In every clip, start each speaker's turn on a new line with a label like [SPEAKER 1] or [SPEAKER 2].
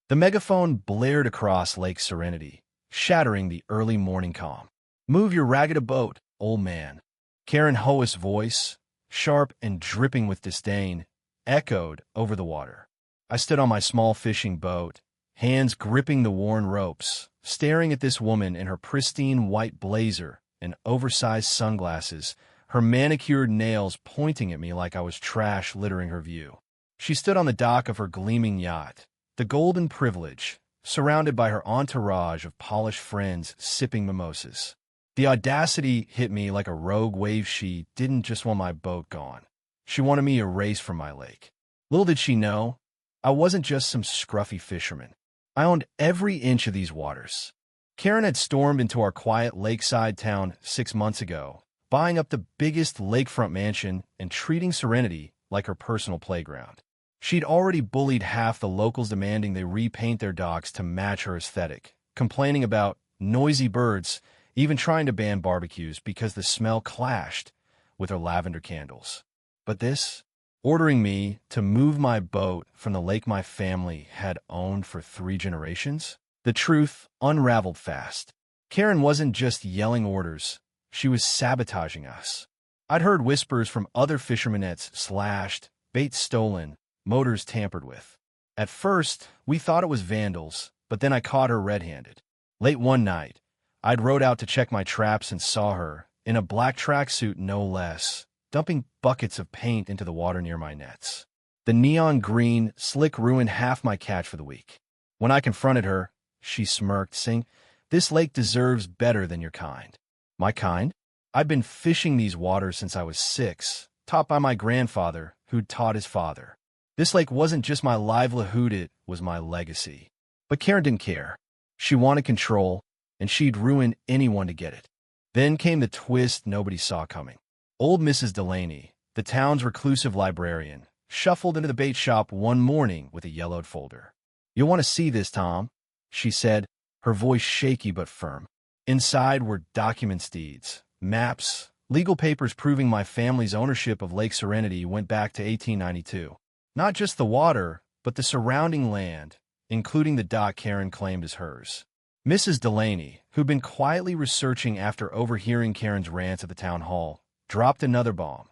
[SPEAKER 1] The megaphone blared across Lake Serenity, shattering the early morning calm. "Move your ragged boat, old man." Karen Hoas' voice, sharp and dripping with disdain, echoed over the water. I stood on my small fishing boat, hands gripping the worn ropes, staring at this woman in her pristine white blazer and oversized sunglasses, her manicured nails pointing at me like I was trash littering her view. She stood on the dock of her gleaming yacht, the Golden Privilege, surrounded by her entourage of polished friends sipping mimosas. The audacity hit me like a rogue wave. She didn't just want my boat gone. She wanted me erased from my lake. Little did she know, I wasn't just some scruffy fisherman. I owned every inch of these waters. Karen had stormed into our quiet lakeside town 6 months ago, buying up the biggest lakefront mansion and treating Serenity like her personal playground. She'd already bullied half the locals, demanding they repaint their docks to match her aesthetic, complaining about noisy birds, even trying to ban barbecues because the smell clashed with her lavender candles. But this, ordering me to move my boat from the lake my family had owned for 3 generations, the truth unraveled fast. Karen wasn't just yelling orders, she was sabotaging us. I'd heard whispers from other fishermen: nets slashed, bait stolen, motors tampered with. At first, we thought it was vandals, but then I caught her red-handed. Late one night, I'd rowed out to check my traps and saw her, in a black tracksuit no less, dumping buckets of paint into the water near my nets. The neon green slick ruined half my catch for the week. When I confronted her, she smirked, saying, "This lake deserves better than your kind." My kind? I'd been fishing these waters since I was 6, taught by my grandfather, who'd taught his father. This lake wasn't just my livelihood, it was my legacy. But Karen didn't care. She wanted control, and she'd ruin anyone to get it. Then came the twist nobody saw coming. Old Mrs. Delaney, the town's reclusive librarian, shuffled into the bait shop one morning with a yellowed folder. "You'll want to see this, Tom," she said, her voice shaky but firm. Inside were documents, deeds, maps, legal papers proving my family's ownership of Lake Serenity went back to 1892. Not just the water, but the surrounding land, including the dock Karen claimed as hers. Mrs. Delaney, who'd been quietly researching after overhearing Karen's rants at the town hall, dropped another bomb.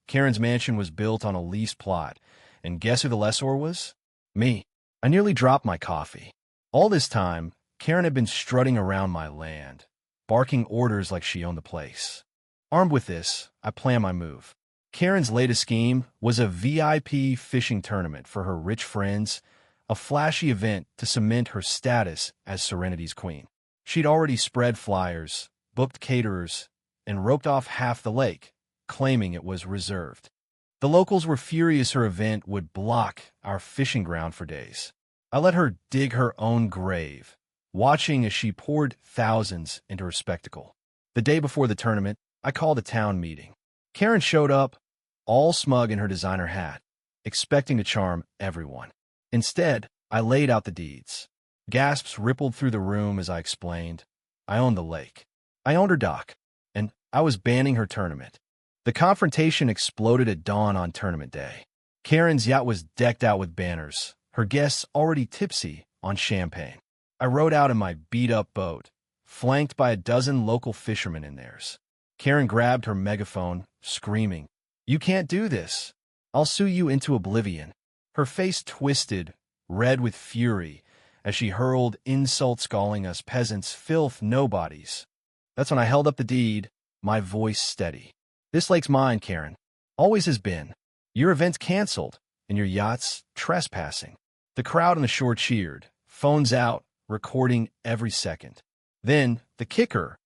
[SPEAKER 1] Karen's mansion was built on a leased plot, and guess who the lessor was? Me. I nearly dropped my coffee. All this time, Karen had been strutting around my land, barking orders like she owned the place. Armed with this, I planned my move. Karen's latest scheme was a VIP fishing tournament for her rich friends, a flashy event to cement her status as Serenity's queen. She'd already spread flyers, booked caterers, and roped off half the lake, claiming it was reserved. The locals were furious her event would block our fishing ground for days. I let her dig her own grave, watching as she poured thousands into her spectacle. The day before the tournament, I called a town meeting. Karen showed up, all smug in her designer hat, expecting to charm everyone. Instead, I laid out the deeds. Gasps rippled through the room as I explained. I owned the lake. I owned her dock. And I was banning her tournament. The confrontation exploded at dawn on tournament day. Karen's yacht was decked out with banners, her guests already tipsy on champagne. I rowed out in my beat-up boat, flanked by a dozen local fishermen in theirs. Karen grabbed her megaphone, screaming, "You can't do this. I'll sue you into oblivion." Her face twisted, red with fury, as she hurled insults calling us peasants, filth, nobodies. That's when I held up the deed, my voice steady. "This lake's mine, Karen. Always has been. Your event's canceled, and your yacht's trespassing." The crowd on the shore cheered, phones out, recording every second. Then, the kicker,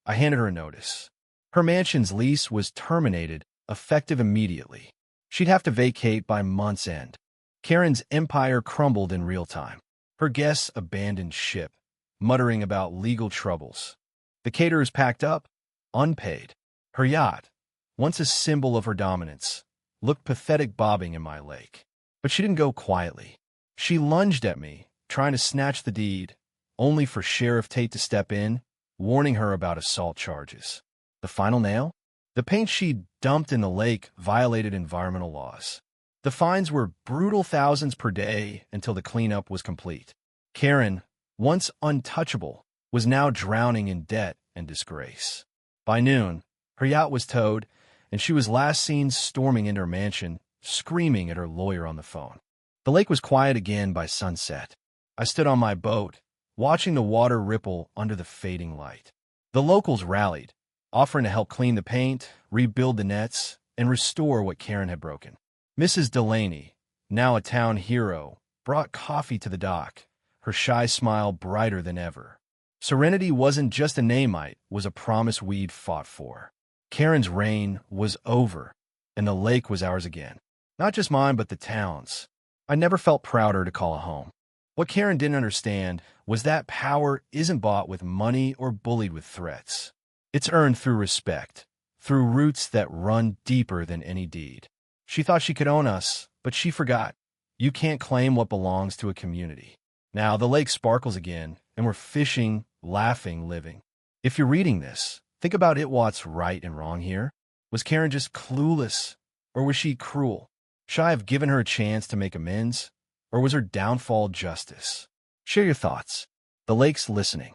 [SPEAKER 1] I handed her a notice. Her mansion's lease was terminated, effective immediately. She'd have to vacate by month's end. Karen's empire crumbled in real time. Her guests abandoned ship, muttering about legal troubles. The caterers packed up, unpaid. Her yacht, once a symbol of her dominance, looked pathetic bobbing in my lake. But she didn't go quietly. She lunged at me, trying to snatch the deed, only for Sheriff Tate to step in, warning her about assault charges. The final nail? The paint she'd dumped in the lake violated environmental laws. The fines were brutal, thousands per day until the cleanup was complete. Karen, once untouchable, was now drowning in debt and disgrace. By noon, her yacht was towed, and she was last seen storming into her mansion, screaming at her lawyer on the phone. The lake was quiet again by sunset. I stood on my boat, watching the water ripple under the fading light. The locals rallied, offering to help clean the paint, rebuild the nets, and restore what Karen had broken. Mrs. Delaney, now a town hero, brought coffee to the dock, her shy smile brighter than ever. Serenity wasn't just a name, it was a promise we'd fought for. Karen's reign was over, and the lake was ours again. Not just mine, but the town's. I never felt prouder to call it home. What Karen didn't understand was that power isn't bought with money or bullied with threats. It's earned through respect, through roots that run deeper than any deed. She thought she could own us, but she forgot. You can't claim what belongs to a community. Now the lake sparkles again, and we're fishing, laughing, living. If you're reading this, think about what's right and wrong here. Was Karen just clueless, or was she cruel? Should I have given her a chance to make amends, or was her downfall justice? Share your thoughts. The lake's listening.